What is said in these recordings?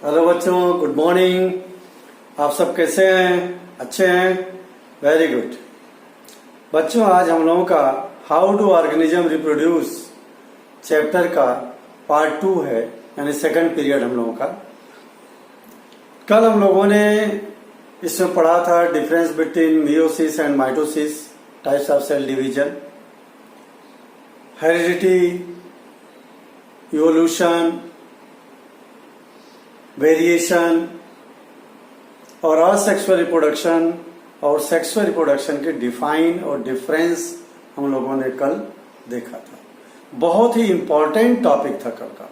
Hello बच्चों, good morning. आप सब कैसे हैं? अच्छे हैं? Very good. बच्चों, आज हम लोगों का how do organism reproduce chapter का पार्ट 2 है, यानी सेकंड पीरियड हम लोगों का। कल हम लोगों ने इसमें पढ़ा था difference between meiosis and mitosis, types of cell division, heredity, evolution, variation और असेक्सुअल रिप्रोडक्शन और सेक्सुअल रिप्रोडक्शन के डिफाइन और डिफरेंस हम लोगों ने कल देखा था। बहुत ही इंपॉर्टेंट टॉपिक था कल का।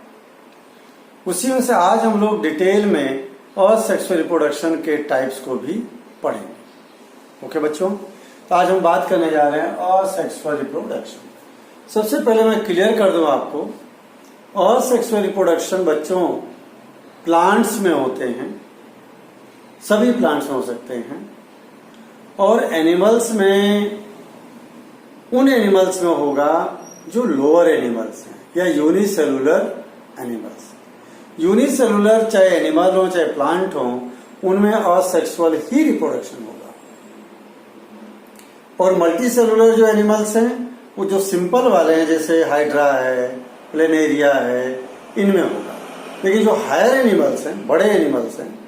उसी में से आज हम लोग डिटेल में असेक्सुअल रिप्रोडक्शन के टाइप्स को भी पढ़ेंगे। ओके बच्चों, तो आज हम बात करने जा रहे हैं असेक्सुअल रिप्रोडक्शन। सबसे पहले मैं क्लियर कर दूं आपको, असेक्सुअल रिप्रोडक्शन बच्चों प्लांट्स में होते हैं, सभी प्लांट्स में हो सकते हैं, और एनिमल्स में उन एनिमल्स में होगा जो लोअर एनिमल्स हैं या यूनिसेलुलर एनिमल्स। यूनिसेलुलर चाहे एनिमल हो चाहे प्लांट हो, उनमें असेक्सुअल ही रिप्रोडक्शन होगा। और मल्टीसेलुलर जो एनिमल्स हैं वो जो सिंपल वाले हैं, जैसे हाइड्रा है, प्लेनेरिया है, इनमें होगा। लेकिन जो हायर एनिमल्स हैं, बड़े एनिमल्स हैं,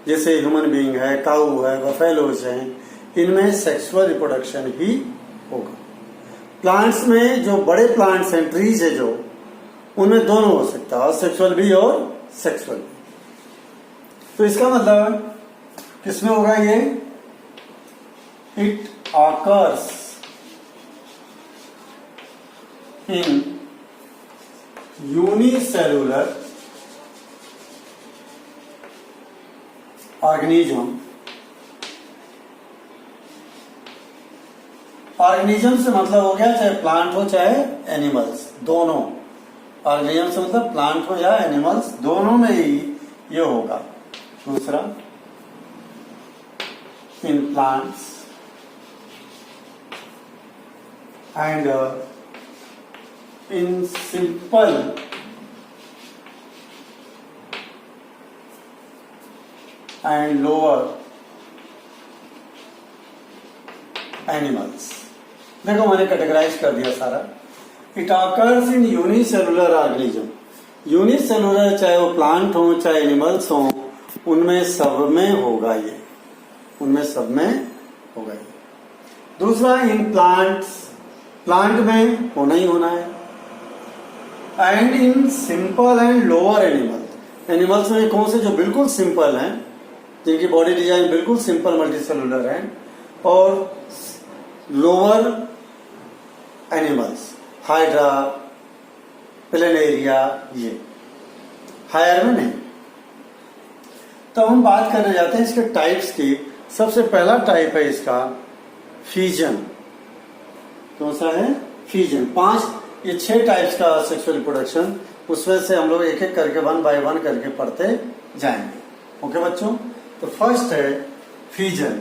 जैसे ह्यूमन बीइंग है, काऊ है, बफेलोज हैं, इनमें सेक्सुअल रिप्रोडक्शन ही होगा। प्लांट्स में जो बड़े प्लांट्स हैं, ट्रीज है जो, उनमें दोनों हो सकता है, सेक्सुअल भी और सेक्सुअल भी। तो इसका मतलब किसमें होगा ये? It occurs in unicellular organism. Organism से मतलब हो गया चाहे प्लांट हो चाहे एनिमल्स, दोनों। ऑर्गेनिज्म से मतलब प्लांट हो या एनिमल्स, दोनों में ही ये होगा। दूसरा, in plants and in simple and lower animals। देखो मैंने कैटेगराइज कर दिया सारा। It occurs in unicellular organism. Unicellular चाहे वो प्लांट हो चाहे एनिमल्स हो, उनमें सब में होगा ये, उनमें सब में होगा ये। दूसरा, इन प्लांट्स, प्लांट में होना ही होना है। And in simple and lower animal. Animals में कौन से? जो बिल्कुल सिंपल हैं, जिनकी बॉडी डिजाइन बिल्कुल सिंपल मल्टीसेलुलर है, और लोअर एनिमल्स, हाइड्रा, प्लेनेरिया, ये हायर में नहीं। तो हम बात करने जाते हैं इसके टाइप्स की। सबसे पहला टाइप है इसका फ्यूजन। कौन सा है? फ्यूजन। 6 टाइप्स का सेक्सुअल रिप्रोडक्शन, उसमें से हम लोग एक एक करके 1 बाय 1 करके पढ़ते जाएंगे। ओके बच्चों, तो फर्स्ट है फ्यूजन।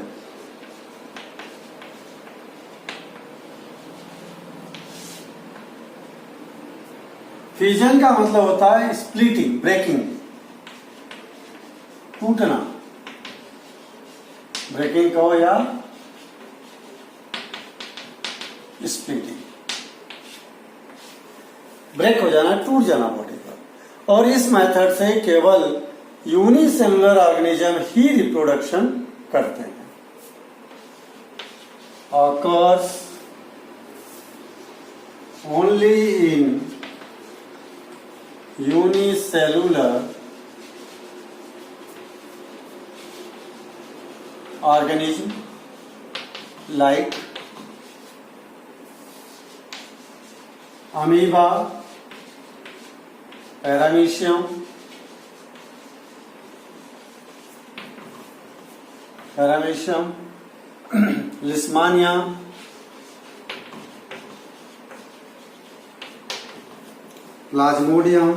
फ्यूजन का मतलब होता है स्प्लिटिंग, ब्रेकिंग, टूटना। ब्रेकिंग कहो या स्प्लिटिंग, ब्रेक हो जाना, टूट जाना बॉडी का। और इस मेथड से केवल यूनिसेलुलर ऑर्गेनिज्म ही रिप्रोडक्शन करते हैं। Occurs only in unicellular organism like amoeba, paramecium, Leishmania, Plasmodium,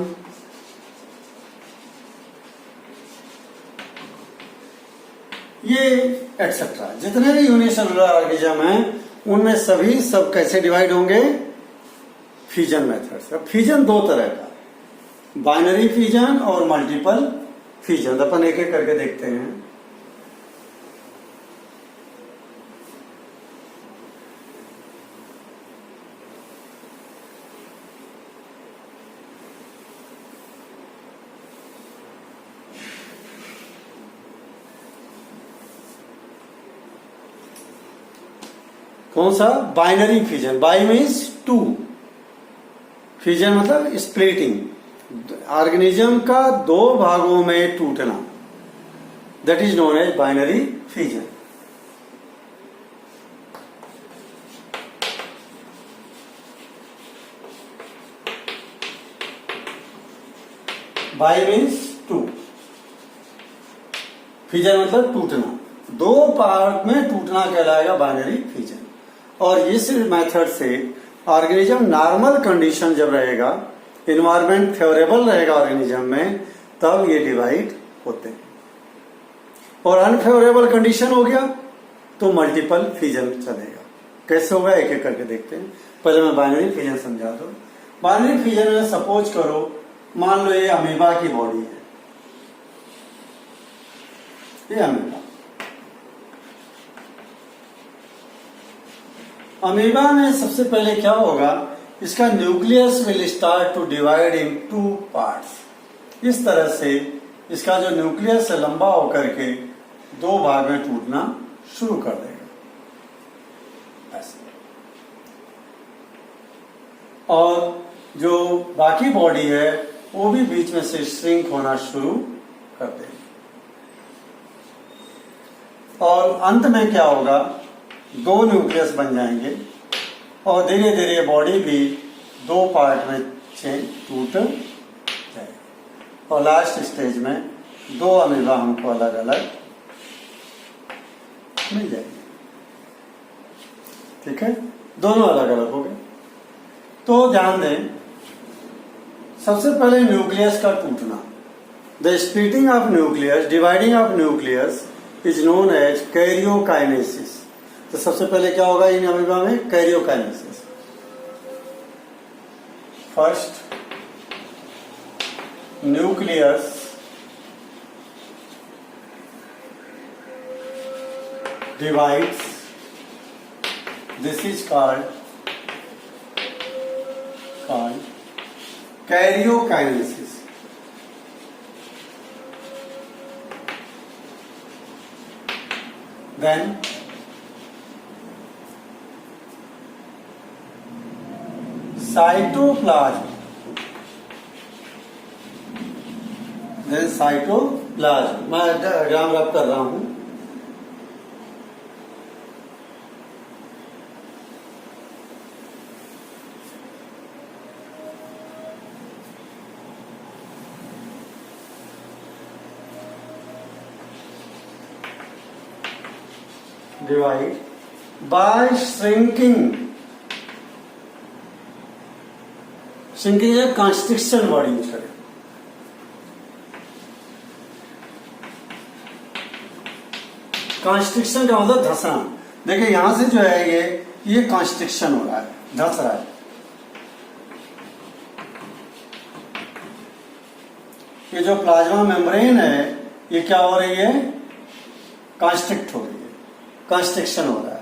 ये एक्सेट्रा। जितने भी यूनिसेलुलर ऑर्गेनिज्म हैं, उनमें सभी सब कैसे डिवाइड होंगे? फ्यूजन मेथड से। फ्यूजन दो तरह का, बाइनरी फ्यूजन और मल्टीपल फिजन। अपन एक एक करके देखते हैं। कौन सा? Binary fission. Bi means two, fission मतलब स्प्लिटिंग, ऑर्गेनिज्म का दो भागों में टूटना, that is known as binary fission. Bi means two, fission मतलब टूटना, दो पार्ट में टूटना कहलाएगा बाइनरी फिजन। और इस मेथड से ऑर्गेनिज्म नॉर्मल कंडीशन जब रहेगा, इन्वायरमेंट फेवरेबल रहेगा ऑर्गेनिज्म में, तब ये डिवाइड होते हैं। और अनफेवरेबल कंडीशन हो गया तो मल्टीपल फिजन चलेगा। कैसे होगा एक एक करके देखते हैं। पहले मैं बाइनरी फिजन समझा दूं। बाइनरी फिजन में सपोज करो, मान लो ये अमीबा की बॉडी है, ये अमीबा। अमीबा में सबसे पहले क्या होगा, इसका nucleus will start to divide in two parts. इस तरह से इसका जो न्यूक्लियस है लंबा होकर के दो भाग में टूटना शुरू कर देगा ऐसे। और जो बाकी बॉडी है वो भी बीच में से श्रिंक होना शुरू कर देगी। और अंत में क्या होगा, दो न्यूक्लियस बन जाएंगे और धीरे धीरे बॉडी भी दो पार्ट में टूट जाएगी। और लास्ट स्टेज में दो अमीबा हमको अलग अलग मिल जाएगी। ठीक है, दोनों अलग अलग हो गए। तो ध्यान दें, सबसे पहले न्यूक्लियस का टूटना, the splitting of nucleus, dividing of nucleus is known as karyokinesis. तो सबसे पहले क्या होगा इन अमीबा में? Karyokinesis. First nucleus divides, this is called karyokinesis. Then cytoplasm, then cytoplasm. मैं डायग्राम रब कर रहा हूं। डिवाइड बाय श्रिंकिंग, श्रिंकिंग है कॉन्स्ट्रिक्शन वर्ड यूज करें। कॉन्स्ट्रिक्शन का मतलब धंसना। देखिए यहां से जो है ये कॉन्स्ट्रिक्शन हो रहा है, धंस रहा है। ये जो प्लाज्मा मेम्ब्रेन है ये क्या हो रही है? कॉन्स्ट्रिक्ट हो रही है, कॉन्स्ट्रिक्शन हो रहा है।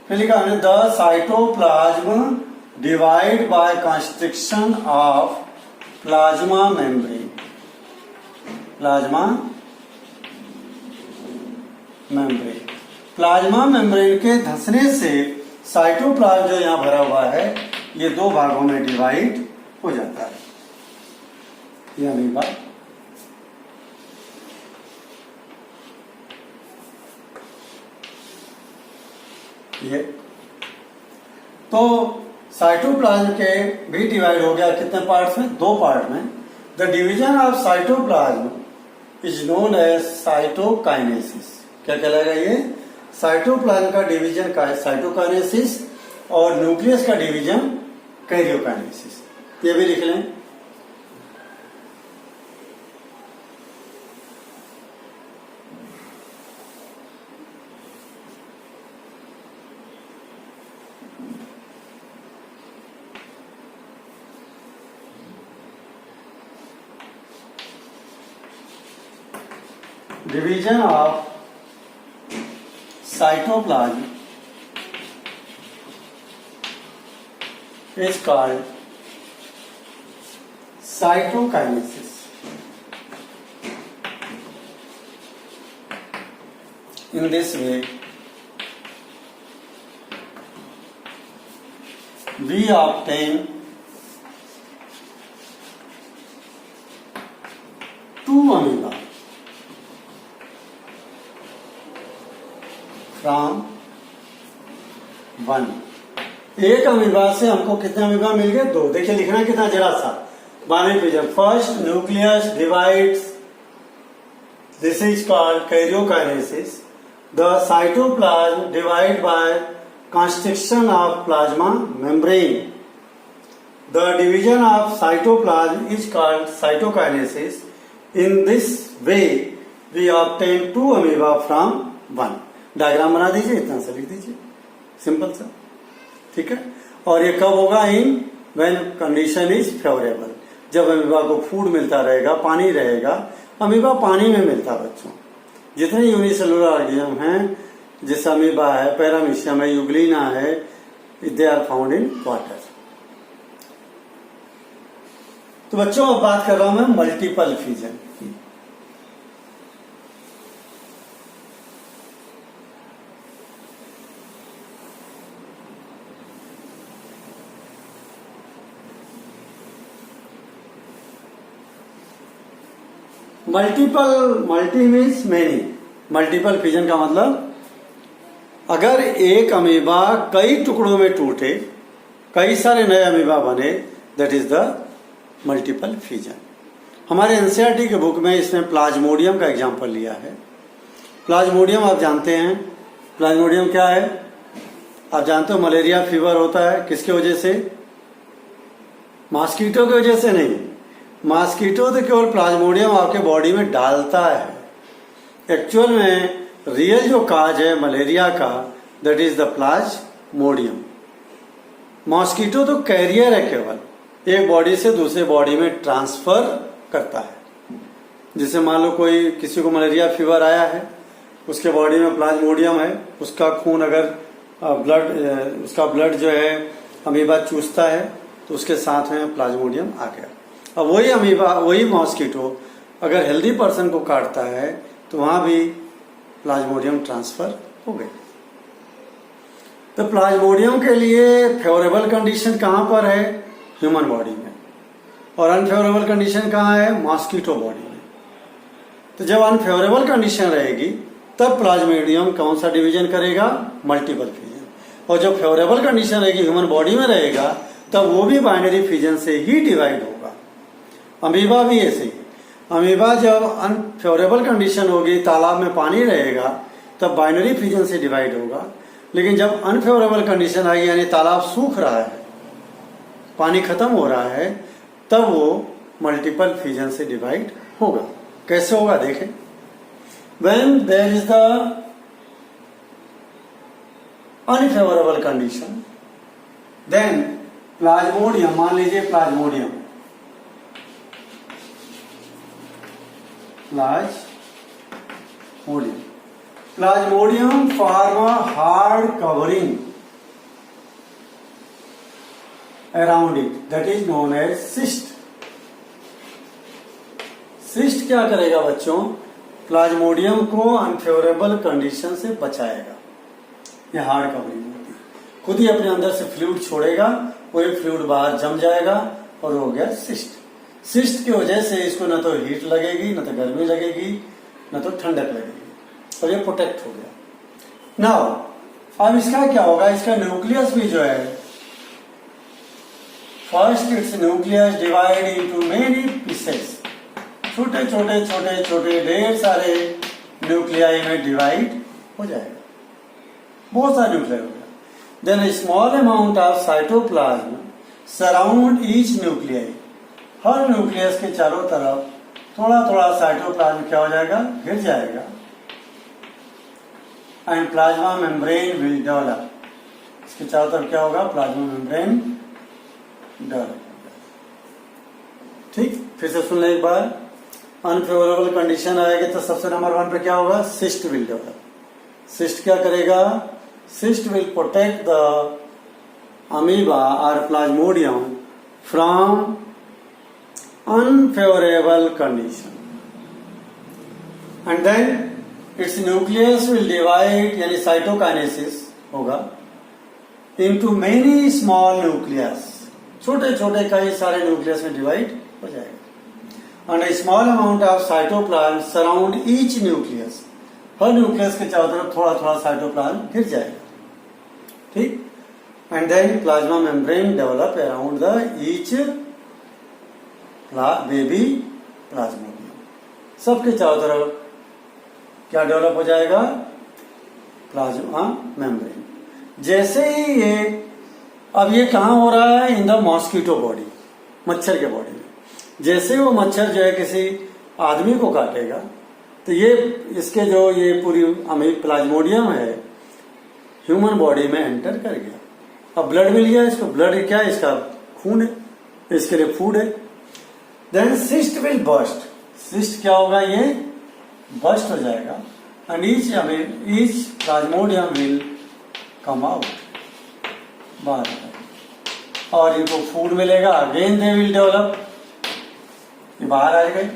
फिर लिखा हमने the cytoplasm divide by constriction of plasma membrane. Plasma membrane, plasma membrane के धंसने से साइटोप्लाज्म जो यहां भरा हुआ है ये दो भागों में डिवाइड हो जाता है। यह अमीबा ये तो साइटोप्लाज्म के भी डिवाइड हो गया कितने पार्ट्स में? दो पार्ट में। The division of cytoplasm is known as cytokinesis. क्या कहलाएगा ये? साइटोप्लाज्म का डिवीजन का है साइटोकाइनेसिस और न्यूक्लियस का डिवीजन कैरियोकाइनेसिस। ये भी लिख लें। Division of cytoplasm is called cytokinesis. In this way, we obtain two amoeba from one. एक अमीबा से हमको कितने अमीबा मिल गए? दो. देखिए लिखना कितना जरा सा binary pigeon. First nucleus divides, this is called karyokinesis. The cytoplasm divide by constriction of plasma membrane. The division of cytoplasm is called cytokinesis. In this way we obtain two amoeba from one. Diagram बना दीजिए, इतना सा लिख दीजिए, simple सा. ठीक है. और ये कब होगा? In when condition is favourable. जब अमीबा को फूड मिलता रहेगा, पानी रहेगा. अमीबा पानी में मिलता बच्चों. जितने यूनिसेलुलर ऑर्गेनिज्म हैं, जैसे अमीबा है, पैरामीशियम है, यूग्लिना है, they are found in water. तो बच्चों अब बात कर रहा हूं मैं मल्टीपल फ्यूजन की. Multi means many. Multiple fusion का मतलब अगर एक अमीबा कई टुकड़ों में टूटे, कई सारे नए अमीबा बने, that is the multiple fusion. हमारे एनसीईआरटी के बुक में इसने प्लाज्मोडियम का एग्जांपल लिया है. प्लाज्मोडियम आप जानते हैं. प्लाज्मोडियम क्या है? आप जानते हो मलेरिया फीवर होता है किसकी वजह से? मॉस्किटो की वजह से नहीं. मॉस्किटो तो केवल प्लाज्मोडियम आपके बॉडी में डालता है. एक्चुअल में रियल जो काज है मलेरिया का, that is the Plasmodium. Mosquito तो कैरियर है, केवल एक बॉडी से दूसरे बॉडी में ट्रांसफर करता है. जैसे मान लो कोई किसी को मलेरिया फीवर आया है, उसके बॉडी में प्लाज्मोडियम है, उसका खून अगर उसका ब्लड जो है अमीबा चूसता है तो उसके साथ में प्लाज्मोडियम आ गया. अब वही अमीबा, वही मॉस्किटो अगर हेल्दी पर्सन को काटता है तो वहां भी प्लाज्मोडियम ट्रांसफर हो गए. तो प्लाज्मोडियम के लिए फेवरेबल कंडीशन कहां पर है? ह्यूमन बॉडी में. और अनफेवरेबल कंडीशन कहां है? मॉस्किटो बॉडी में. तो जब अनफेवरेबल कंडीशन रहेगी तब प्लाज्मोडियम कौन सा डिवीजन करेगा? Multiple fusion. और जब फेवरेबल कंडीशन रहेगी, ह्यूमन बॉडी में रहेगा, तब वो भी बाइनरी फ्यूजन से ही डिवाइड होगा. अमीबा भी ऐसे ही. अमीबा जब अनफेवरेबल कंडीशन होगी, तालाब में पानी रहेगा, तब बाइनरी फ्यूजन से डिवाइड होगा. लेकिन जब अनफेवरेबल कंडीशन आएगी, यानी तालाब सूख रहा है, पानी खत्म हो रहा है, तब वो मल्टीपल फ्यूजन से डिवाइड होगा. कैसे होगा देखें. When there is the unfavourable condition, then plasmodium, मान लीजिए plasmodium form a hard covering around it, that is known as cyst. cyst क्या करेगा बच्चों? प्लाज्मोडियम को अनफेवरेबल कंडीशन से बचाएगा. ये हार्ड कवरिंग होती है. खुद ही अपने अंदर से फ्लूइड छोड़ेगा, वही फ्लूइड बाहर जम जाएगा और हो गया सिस्ट. सिस्ट की वजह से इसको न तो हीट लगेगी, न तो गर्मी लगेगी, न तो ठंडक लगेगी, और ये प्रोटेक्ट हो गया. नाउ अब इसका क्या होगा? इसका न्यूक्लियस भी जो है, first it's nucleus divide into many pieces. छोटे छोटे छोटे छोटे ढेर सारे न्यूक्लियाई में डिवाइड हो जाएगा. बहुत सारे न्यूक्लियाई हो गया. Then a small amount of cytoplasm surround each nuclei. हर न्यूक्लियस के चारों तरफ थोड़ा थोड़ा साइटोप्लाज्म क्या हो जाएगा? घिर जाएगा. And plasma membrane will develop. इसके चारों तरफ क्या होगा? Plasma membrane develop. ठीक, फिर से सुन लें एक बार. अनफेवरेबल कंडीशन आएगी तो सबसे नंबर 1 पे क्या होगा, सिस्ट विल डेवलप। सिस्ट क्या करेगा, cyst will protect the amoeba और plasmodium from unfavourable condition and then its nucleus will divide, यानी साइटोकाइनेसिस होगा, इनटू मेनी स्मॉल न्यूक्लियस, छोटे छोटे कई सारे न्यूक्लियस में डिवाइड हो जाएगा। And a small amount of cytoplasm surround each nucleus, हर न्यूक्लियस के चारों तरफ थोड़ा थोड़ा साइटोप्लाज्म घिर जाएगा, ठीक। And then plasma membrane develop around the each baby plasmodium, सबके चारों तरफ क्या डेवलप हो जाएगा, प्लाज्मा मेम्ब्रेन। जैसे ही ये, अब ये कहां हो रहा है, इन द मॉस्किटो बॉडी, मच्छर के बॉडी में। जैसे वो मच्छर जो है किसी आदमी को काटेगा तो ये इसके जो ये पूरी प्लाज्मोडियम है ह्यूमन बॉडी में एंटर कर गया। अब ब्लड मिल गया इसको, ब्लड क्या है, इसका खून है, इसके लिए फूड है। Then cyst will burst, cyst क्या होगा, ये बर्स्ट हो जाएगा and each plasmodium will come out, बाहर, और इनको फूड मिलेगा, अगेन दे विल डेवलप, ये बाहर आ गए।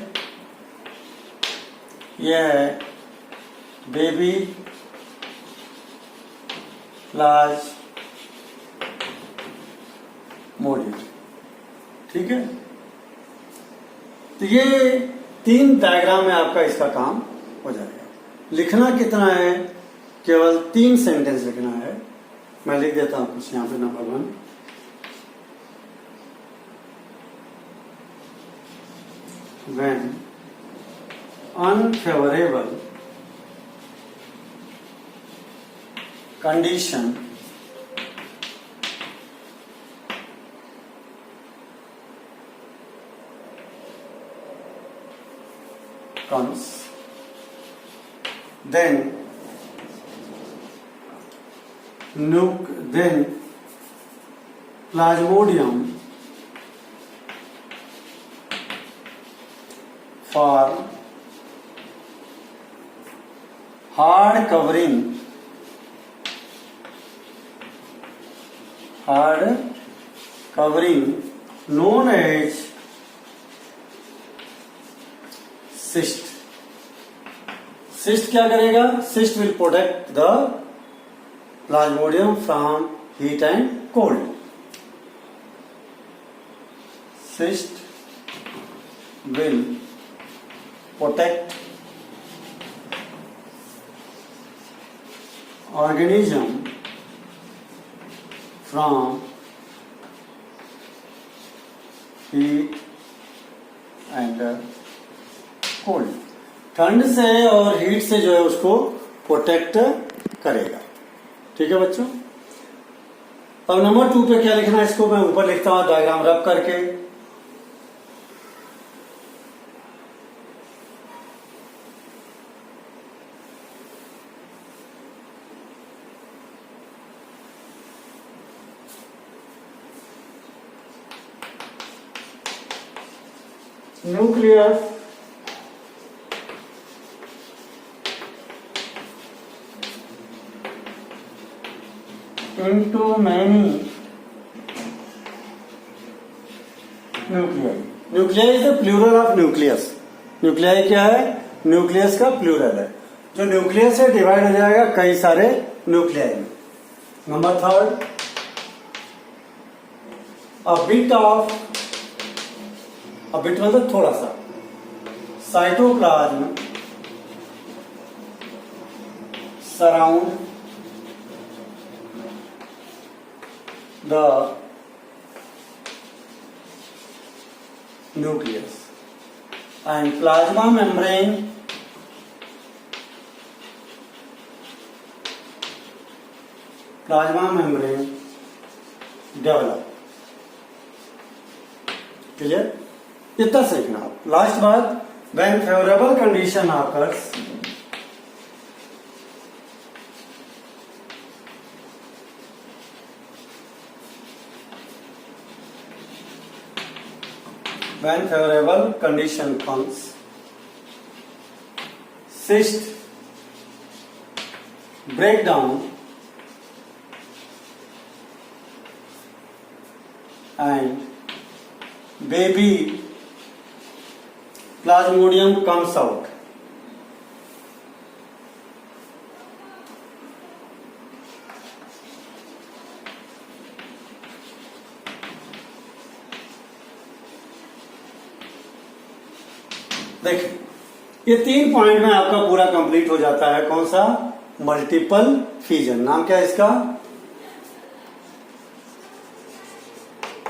ये है बेबी प्लाज्मोडियम, ठीक है। तो ये 3 डायग्राम में आपका इसका काम हो जाएगा। लिखना कितना है, केवल 3 सेंटेंस लिखना है। मैं लिख देता हूं कुछ यहां पे, number 1, when unfavorable condition comes, then plasmodium for hard covering known as cyst. Cyst क्या करेगा, cyst will protect the plasmodium from heat and cold. Cyst will protect organism from heat and cold. ठंड से और heat से जो है उसको protect करेगा, ठीक है बच्चों। अब नंबर 2 पे क्या लिखना है, इसको मैं ऊपर लिखता हूं डायग्राम रब करके। nucleus into many nuclei. Nuclei is the plural of nucleus. Nuclei क्या है, न्यूक्लियस का प्लूरल है। जो न्यूक्लियस से डिवाइड हो जाएगा कई सारे न्यूक्लियाई में। नंबर 3, a bit मतलब थोड़ा सा, cytoplasm surround the nucleus and plasma membrane develop. Clear, इतना सीखना आप। लास्ट बात, when favorable condition occurs, when favorable condition comes, cyst break down and baby plasmodium comes out. देखिए ये 3 पॉइंट में आपका पूरा कंप्लीट हो जाता है। कौन सा? Multiple fusion. नाम क्या है इसका?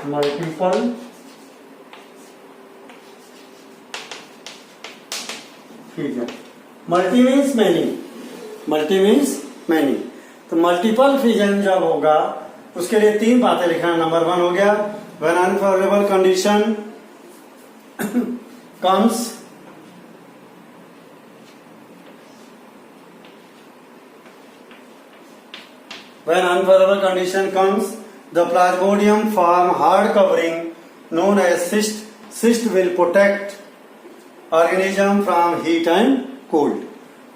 Multiple fusion. Multi means many, multi means many. तो मल्टीपल फ्यूजन जब होगा उसके लिए 3 बातें लिखना। नंबर 1 हो गया when unfavourable condition comes when unfavorable condition comes, the plasmodium form hard covering known as cyst. Cyst will protect organism from heat and cold.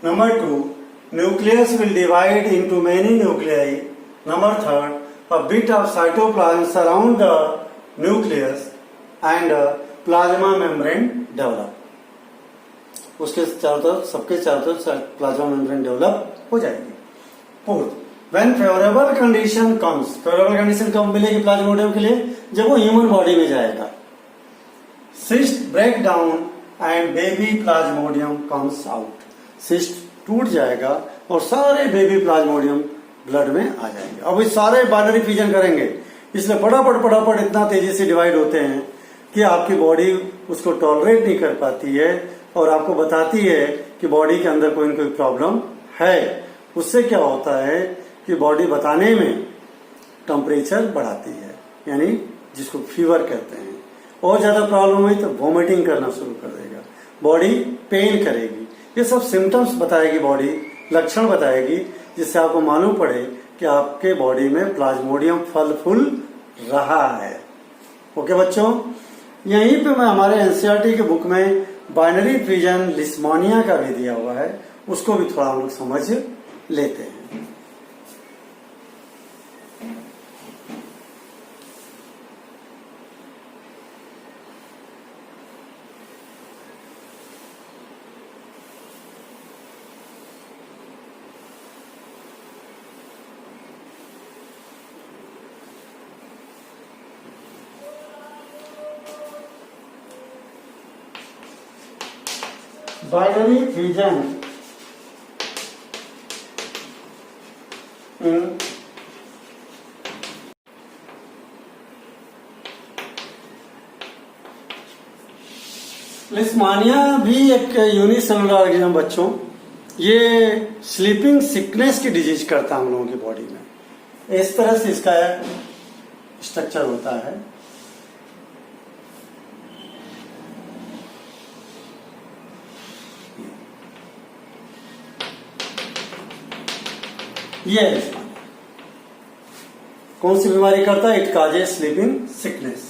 Number 2, nucleus will divide into many nuclei. Number 3, a bit of cytoplasm surround the nucleus and a plasma membrane develop. उसके चारों तरफ, सबके चारों तरफ plasma membrane develop हो जाएगी। Fourth, When favorable condition comes, favorable condition कब मिलेगी प्लाज्मोडियम के लिए? जब वो ह्यूमन बॉडी में जाएगा। Cyst break down and baby plasmodium comes out. Cyst टूट जाएगा और सारे बेबी प्लाज्मोडियम ब्लड में आ जाएंगे। अब ये सारे बाइनरी फ्यूजन करेंगे, इसलिए फटाफट इतना तेजी से डिवाइड होते हैं कि आपकी बॉडी उसको टॉलरेट नहीं कर पाती है और आपको बताती है कि बॉडी के अंदर कोई न कोई प्रॉब्लम है। उससे क्या होता है कि बॉडी बताने में टेम्परेचर बढ़ाती है, यानी जिसको फीवर कहते हैं। और ज्यादा प्रॉब्लम हुई तो वॉमिटिंग करना शुरू कर देगा, बॉडी पेन करेगी। ये सब सिम्टम्स बताएगी बॉडी, लक्षण बताएगी, जिससे आपको मालूम पड़े कि आपके बॉडी में प्लाज्मोडियम फल फूल रहा है। ओके बच्चों, यहीं पे मैं हमारे एनसीईआरटी के बुक में बाइनरी फ्यूजन लिस्मानिया का भी दिया हुआ है, उसको भी थोड़ा हम लोग समझ लेते हैं। Binary fusion in लिस्मानिया भी एक यूनिसेलुलर ऑर्गेनिज्म बच्चों। ये स्लीपिंग सिकनेस की डिजीज करता है हम लोगों की बॉडी में। इस तरह से इसका स्ट्रक्चर होता है। ये कौन सी बीमारी करता है? It causes sleeping sickness.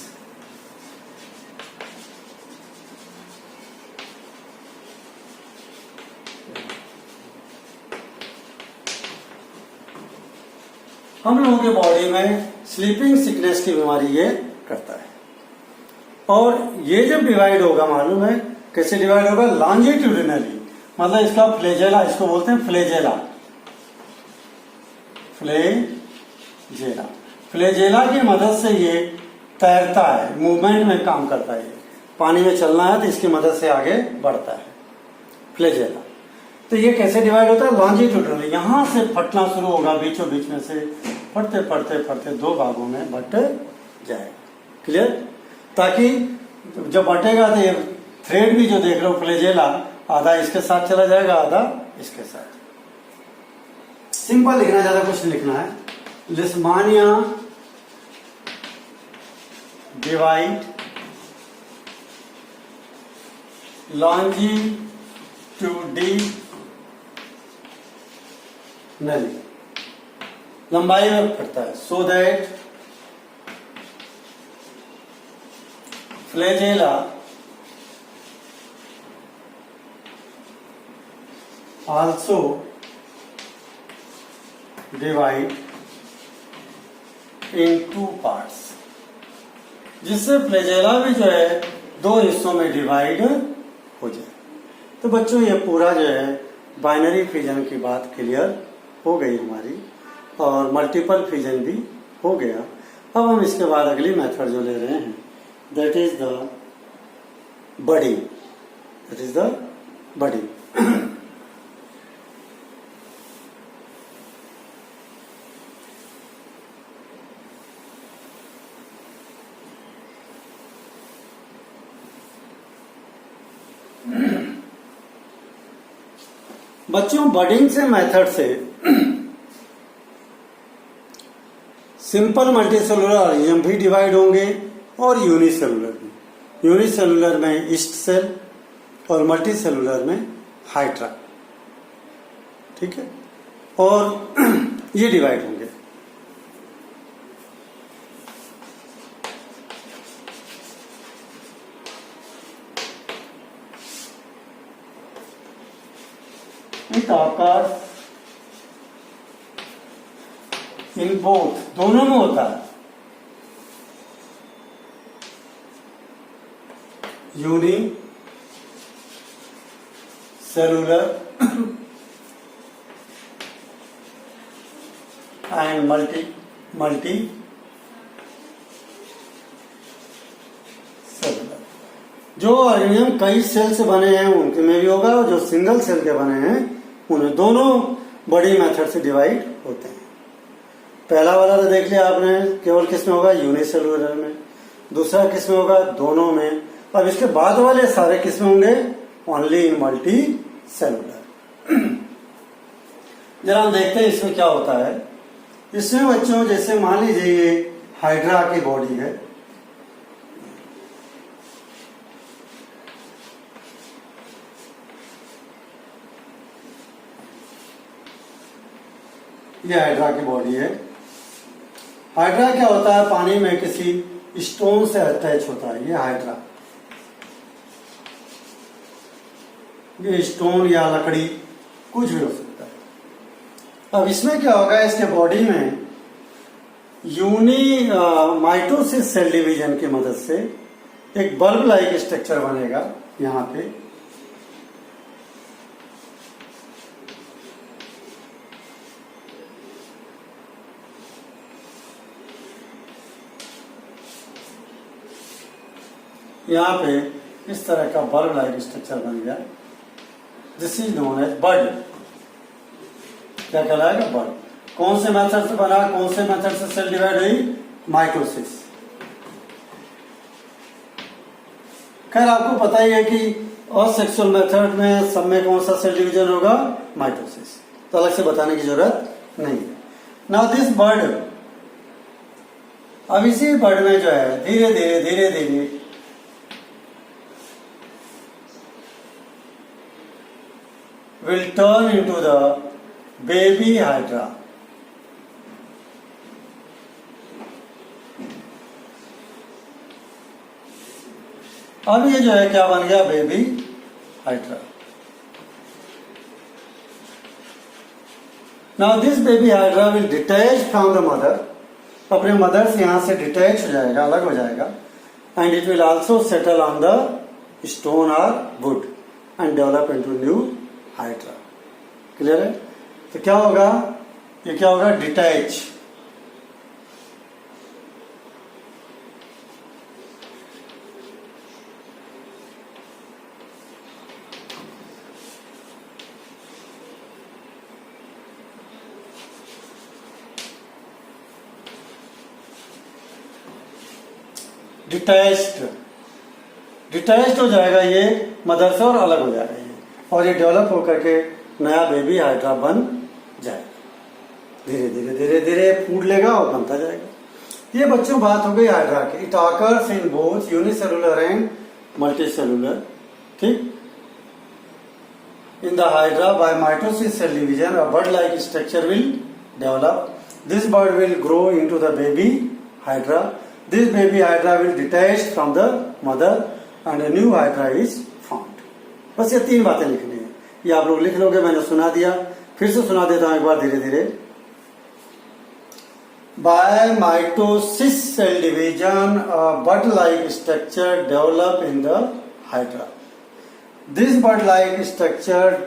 हम लोगों के बॉडी में स्लीपिंग सिकनेस की बीमारी ये करता है। और ये जब डिवाइड होगा, मालूम है कैसे डिवाइड होगा? लॉन्जिट्यूडिनली, मतलब इसका फ्लेजेला, इसको बोलते हैं फ्लेजेला। फ्लेजेला की मदद से ये तैरता है, मूवमेंट में काम करता है। पानी में चलना है तो इसकी मदद से आगे बढ़ता है फ्लेजेला। तो ये कैसे डिवाइड होता है? लॉन्जिट्यूडनली। यहां से फटना शुरू होगा, बीचों बीच में से फटते फटते फटते 2 भागों में बट जाएगा। क्लियर? ताकि जब बटेगा तो ये थ्रेड भी जो देख रहे हो फ्लेजेला, आधा इसके साथ चला जाएगा, आधा इसके साथ। सिंपल लिखना, ज्यादा कुछ लिखना है। लिस्मानिया डिवाइड लॉन्जिट्यूडिनली, लंबाई में फटता है। So that flagella also divide in 2 parts, जिससे फ्लैजेला भी जो है 2 हिस्सों में डिवाइड हो जाए। तो बच्चों ये पूरा जो है बाइनरी फिजन की बात क्लियर हो गई हमारी, और मल्टीपल फिजन भी हो गया। अब हम इसके बाद अगली मेथड जो ले रहे हैं, that is the budding. That is the budding. बच्चों बडिंग से मेथड से सिंपल मल्टीसेलुलर ऑर्गेनिज्म भी डिवाइड होंगे और यूनिसेलुलर भी। यूनिसेलुलर में ईस्ट सेल और मल्टीसेलुलर में हाइड्रा, ठीक है, और ये डिवाइड होंगे। इट ऑकर्स इन बोथ, दोनों में होता है, unicellular and multicellular. जो ऑर्गेनिज्म कई सेल से बने हैं उनके में भी होगा, और जो सिंगल सेल के बने हैं उन्हें दोनों बड़ी मेथड से डिवाइड होते हैं। पहला वाला तो देख लिया आपने, केवल किस में होगा, यूनिसेलुलर में। दूसरा किस में होगा, दोनों में। अब इसके बाद वाले सारे किस में होंगे, ओनली इन मल्टी सेलुलर। जरा हम देखते हैं इसमें क्या होता है। इसमें बच्चों जैसे मान लीजिए ये हाइड्रा की बॉडी है, ये हाइड्रा की बॉडी है। हाइड्रा क्या होता है, पानी में किसी स्टोन से अटैच होता है। ये हाइड्रा, ये स्टोन या लकड़ी कुछ भी हो सकता है। अब इसमें क्या होगा, इसके बॉडी में माइटोसिस सेल डिवीजन की मदद से एक बल्ब लाइक स्ट्रक्चर बनेगा यहां पे। यहां पे इस तरह का बल्ब लाइक स्ट्रक्चर बन गया। दिस इज नोन एज बड। क्या कहलाएगा, बड। कौन से मेथड से बना, कौन से मेथड से सेल डिवाइड हुई, माइटोसिस। खैर आपको पता ही है कि असेक्सुअल मेथड में सब में कौन सा सेल डिवीजन होगा, माइटोसिस, तो अलग से बताने की जरूरत नहीं है। नाउ दिस बर्ड, अब इसी बर्ड में जो है धीरे धीरे will turn into the baby hydra. अब ये जो है क्या बन गया, baby hydra. Now this baby hydra will detach from the mother, अपने मदर से यहां से डिटैच हो जाएगा, अलग हो जाएगा, and it will also settle on the stone और wood and develop into new hydra. Clear है? तो क्या होगा, ये क्या होगा, डिटैच। डिटैच्ड हो जाएगा ये मदर से और अलग हो जाएगा ये, और ये डेवलप होकर के नया बेबी हाइड्रा बन जाएगा। धीरे धीरे धीरे धीरे फूड लेगा और बनता जाएगा। ये बच्चों बात हो गई हाइड्रा की। It occurs in both unicellular and multicellular, ठीक। In the hydra by mitosis cell division a bird like structure will develop. This bird will grow into the baby hydra. This baby hydra will detach from the mother and a new hydra is formed. बस ये 3 बातें लिखनी है। ये आप लोग लिख लोगे, मैंने सुना दिया, फिर से सुना देता हूं एक बार धीरे धीरे। By mitosis cell division bud like structure develop in the hydra. This bud like structure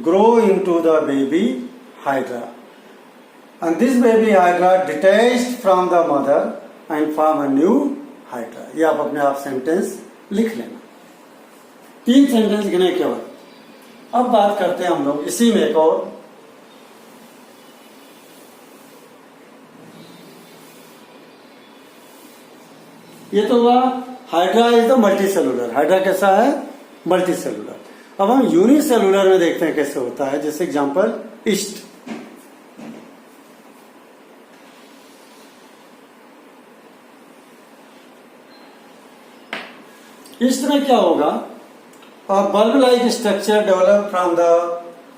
grow into the baby hydra and this baby hydra detached from the mother and form a new hydra। ये आप अपने आप sentence लिख लेना, 3 sentence गिने केवल। अब बात करते हैं हम लोग इसी में एक और, ये तो हुआ hydra is the multi cellular. Hydra कैसा है? Multi cellular. अब हम यूनिसेलुलर में देखते हैं कैसे होता है। जैसे एग्जांपल ईस्ट, ईस्ट में क्या होगा? और bulb like structure develop from the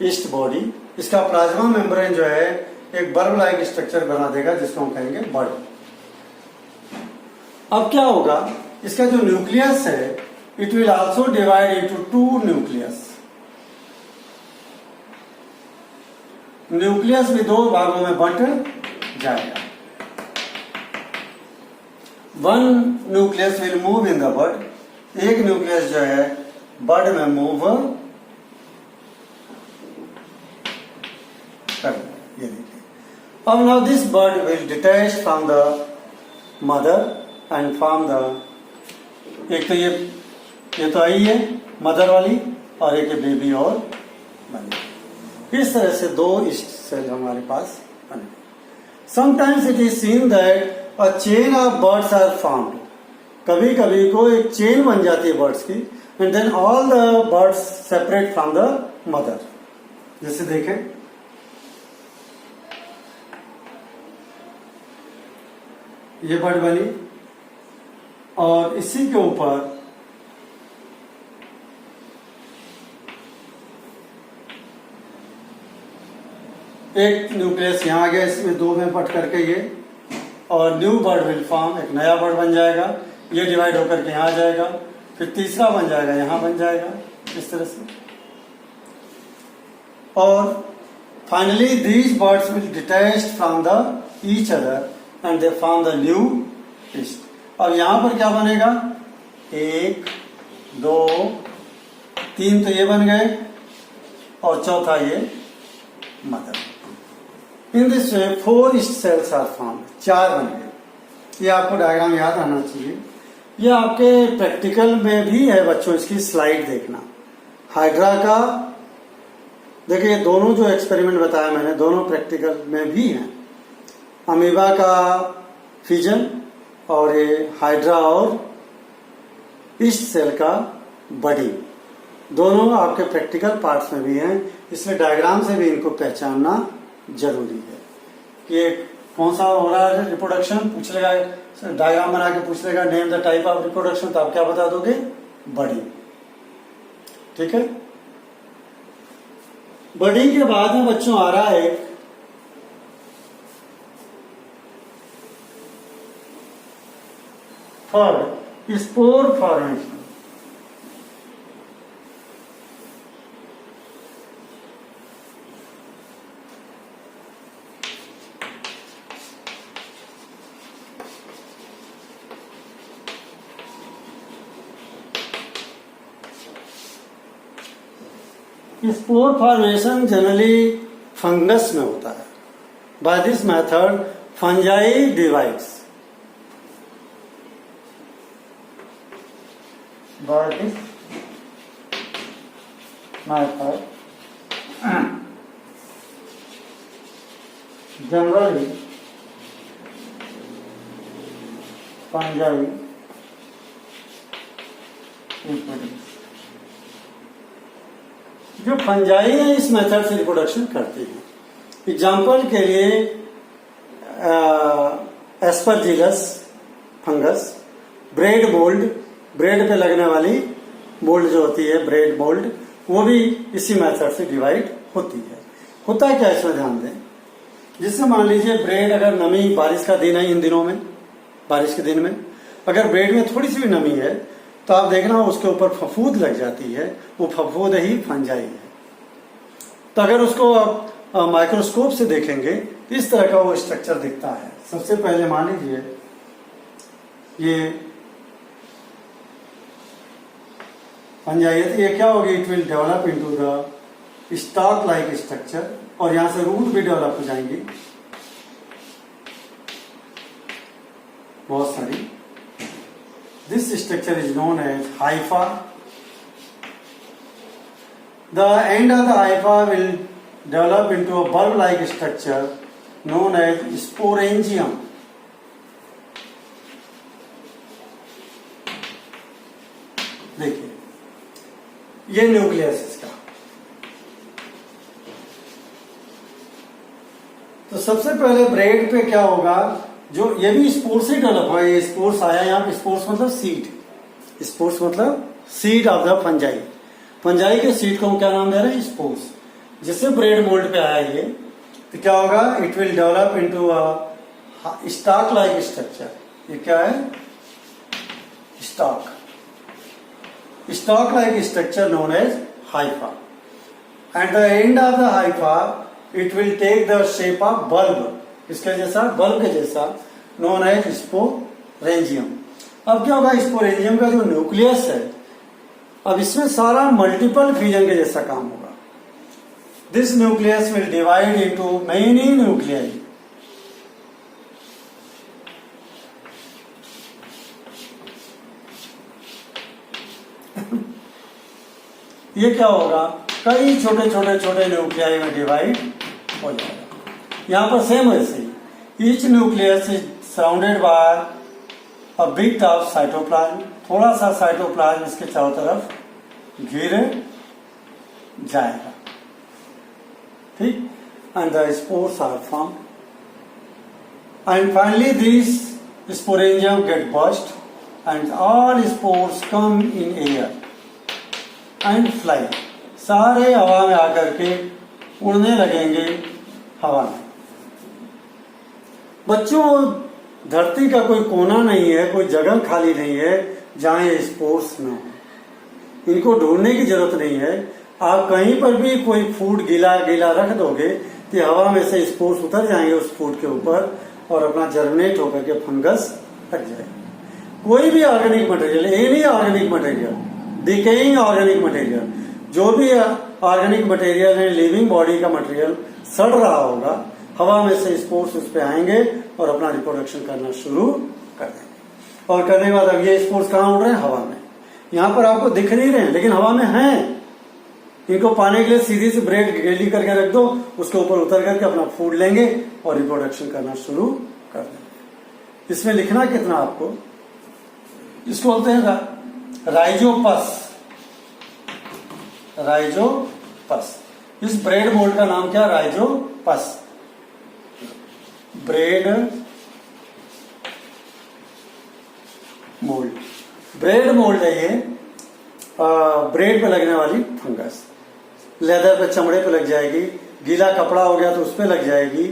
east body. इसका प्लाज्मा मेम्ब्रेन जो है एक बल्ब लाइक स्ट्रक्चर बना देगा जिसको हम कहेंगे बल्ब। अब क्या होगा? इसका जो न्यूक्लियस है it will also divide into 2 nucleus. Nucleus भी 2 भागों में बंट जाएगा। 1 nucleus will move in the bud. एक न्यूक्लियस जो है बड में मूव कर, ये देखिए। अब now this bud will detach from the mother and from the, एक तो ये तो आई है मदर वाली, और एक है बेबी और बनी। इस तरह से 2 ईस्ट सेल हमारे पास बने। Sometimes it is seen that a chain of birds are formed. कभी कभी को एक चेन बन जाती है बर्ड्स की, and then all the birds separate from the mother. जैसे देखें, ये बर्ड बनी और इसी के ऊपर एक न्यूक्लियस यहां आ गया, इसमें 2 में बट करके ये, और न्यू बर्ड विल फॉर्म, एक नया बर्ड बन जाएगा। ये डिवाइड होकर के यहां आ जाएगा, फिर तीसरा बन जाएगा, यहां बन जाएगा, इस तरह से। और finally these birds will detach from the each other and they form the new east. अब यहां पर क्या बनेगा? 1 2 3 तो ये बन गए, और चौथा ये mother. In this way 4 yeast cells are form. 4 बन गए। ये आपको डायग्राम याद आना चाहिए। ये आपके प्रैक्टिकल में भी है बच्चों, इसकी स्लाइड देखना। हाइड्रा का देखिए, दोनों जो एक्सपेरिमेंट बताया मैंने, दोनों प्रैक्टिकल में भी हैं। अमीबा का फिजन और ये हाइड्रा और ईस्ट सेल का बडी, दोनों आपके प्रैक्टिकल पार्ट्स में भी हैं। इसलिए डायग्राम से भी इनको पहचानना जरूरी है कि ये कौन सा हो रहा है रिप्रोडक्शन। पूछ लेगा, डायग्राम बना के पूछ लेगा name the type of reproduction, तो आप क्या बता दोगे? बडी। ठीक है। बडी के बाद में बच्चों आ रहा है third, spore formation. Spore formation generally fungus में होता है। By this method fungi divides. By this method generally fungi जो फंजाई है इस मेथड से रिप्रोडक्शन करती है। एग्जाम्पल के लिए Aspergillus fungus, bread mould, bread पे लगने वाली मोल्ड जो होती है, ब्रेड मोल्ड, वो भी इसी मेथड से डिवाइड होती है। होता है क्या, इसमें ध्यान दें। जिससे मान लीजिए ब्रेड, अगर नमी, बारिश का दिन है इन दिनों में, बारिश के दिन में अगर ब्रेड में थोड़ी सी भी नमी है तो आप देखना उसके ऊपर फफूंद लग जाती है, वो फफूंद ही फंजाई है। तो अगर उसको आप माइक्रोस्कोप से देखेंगे इस तरह का वो स्ट्रक्चर दिखता है। सबसे पहले मान लीजिए ये फंजाई है, तो ये क्या होगी, it will develop into the stock like structure, और यहां से रूट भी डेवलप हो जाएंगी बहुत सारी। This structure is known as hypha. The end of the hypha will develop into a bulb like structure known as sporangium. देखिए ये न्यूक्लियस इसका। तो सबसे पहले ब्रेड पे क्या होगा, जो ये भी स्पोर से डेवलप हुआ, ये स्पोर्स आया यहाँ पे। स्पोर्स मतलब सीड, स्पोर्स मतलब seed of the fungi. Fungi के सीड को हम क्या नाम दे रहे हैं, स्पोर्स। जिससे ब्रेड मोल्ड पे आया ये, तो क्या होगा, it will develop into a stalk like structure. ये क्या है, stalk, stalk like structure known as hypha. At the end of the hypha it will take the shape of bulb, इसके जैसा, बल्ब के जैसा, नोन एज स्पोरेंजियम। अब क्या होगा, स्पोरेंजियम का जो न्यूक्लियस है, अब इसमें सारा मल्टीपल फ्यूजन के जैसा काम होगा। This nucleus will divide into many nuclei. ये क्या होगा, कई छोटे छोटे छोटे न्यूक्लियाई में डिवाइड हो जाएगा। यहां पर सेम वैसे ही, each nucleus is surrounded by a bit of cytoplasm. थोड़ा सा साइटोप्लाज्म इसके चारों तरफ घिर जाएगा, ठीक। And the spores are form and finally this sporangium get burst and all spores come in air and fly. सारे हवा में आकर के उड़ने लगेंगे हवा में। बच्चों, धरती का कोई कोना नहीं है, कोई जगह खाली नहीं है जहां ये स्पोर्स न हो। इनको ढूंढने की जरूरत नहीं है। आप कहीं पर भी कोई फूड गीला गीला रख दोगे तो हवा में से स्पोर्स उतर जाएंगे उस फूड के ऊपर और अपना जर्मिनेट होकर के फंगस हट जाएगा। कोई भी organic material, any organic material, decaying organic material, जो भी ऑर्गेनिक मटेरियल है, लिविंग बॉडी का मटेरियल सड़ रहा होगा, हवा में से स्पोर्स उस पे आएंगे और अपना रिप्रोडक्शन करना शुरू कर देंगे। और करने के बाद अब ये स्पोर्स कहाँ उड़ रहे हैं, हवा में। यहाँ पर आपको दिख नहीं रहे हैं लेकिन हवा में हैं। इनको पाने के लिए सीधी सी ब्रेड गीली करके रख दो, उसके ऊपर उतर करके अपना फूड लेंगे और रिप्रोडक्शन करना शुरू कर देंगे। इसमें लिखना कितना आपको, इसको बोलते हैं राइजोपस। राइजोपस। इस ब्रेड मोल्ड का नाम क्या, Rhizopus. Bread mould, bread mould है ये। ब्रेड पे लगने वाली फंगस, लेदर पे, चमड़े पे लग जाएगी, गीला कपड़ा हो गया तो उस पे लग जाएगी,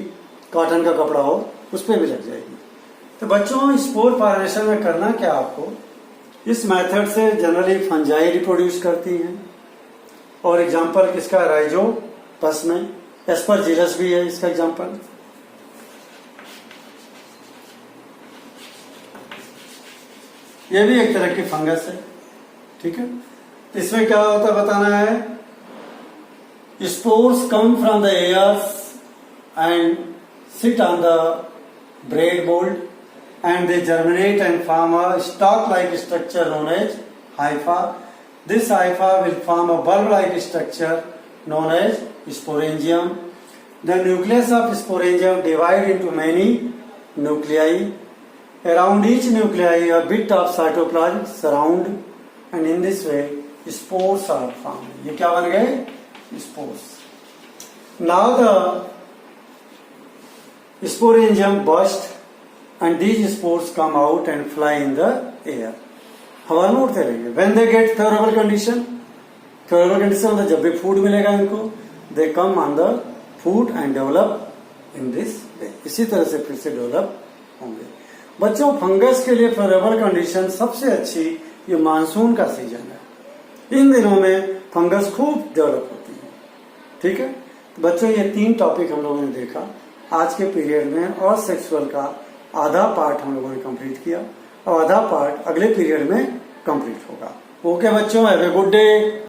कॉटन का कपड़ा हो उस पे भी लग जाएगी। तो बच्चों, स्पोर फॉर्मेशन में करना क्या आपको, इस मेथड से जनरली फंजाई रिप्रोड्यूस करती हैं। और एग्जांपल किसका, राइजोपस में एस्परजिलस भी है इसका एग्जांपल। ये भी एक तरह की फंगस है, ठीक है। इसमें क्या होता है बताना है, spores come from the airs and sit on the bread mould and they germinate and form a stalk-like structure known as hypha. This hypha will form a bulb-like structure known as sporangium. The nucleus of sporangium divide into many nuclei. Around each nuclei, a bit of cytoplasm surround, and in this way, spores are formed. ये क्या बन गए, spores. Now the sporangium burst. And these spores come out and fly in the air. हवा में उड़ते रहेंगे। When they get favorable condition मतलब जब भी फूड मिलेगा इनको, they come on the food and develop in this way. इसी तरह से फिर से डेवलप होंगे। बच्चों, फंगस के लिए फेवरेबल कंडीशन सबसे अच्छी ये मानसून का सीजन है। इन दिनों में फंगस खूब डेवलप होती है, ठीक है। तो बच्चों ये 3 टॉपिक हम लोगों ने देखा आज के पीरियड में, और सेक्सुअल का आधा पार्ट हम लोगों ने कंप्लीट किया और आधा पार्ट अगले पीरियड में कंप्लीट होगा। ओके बच्चों, हैव ए गुड डे।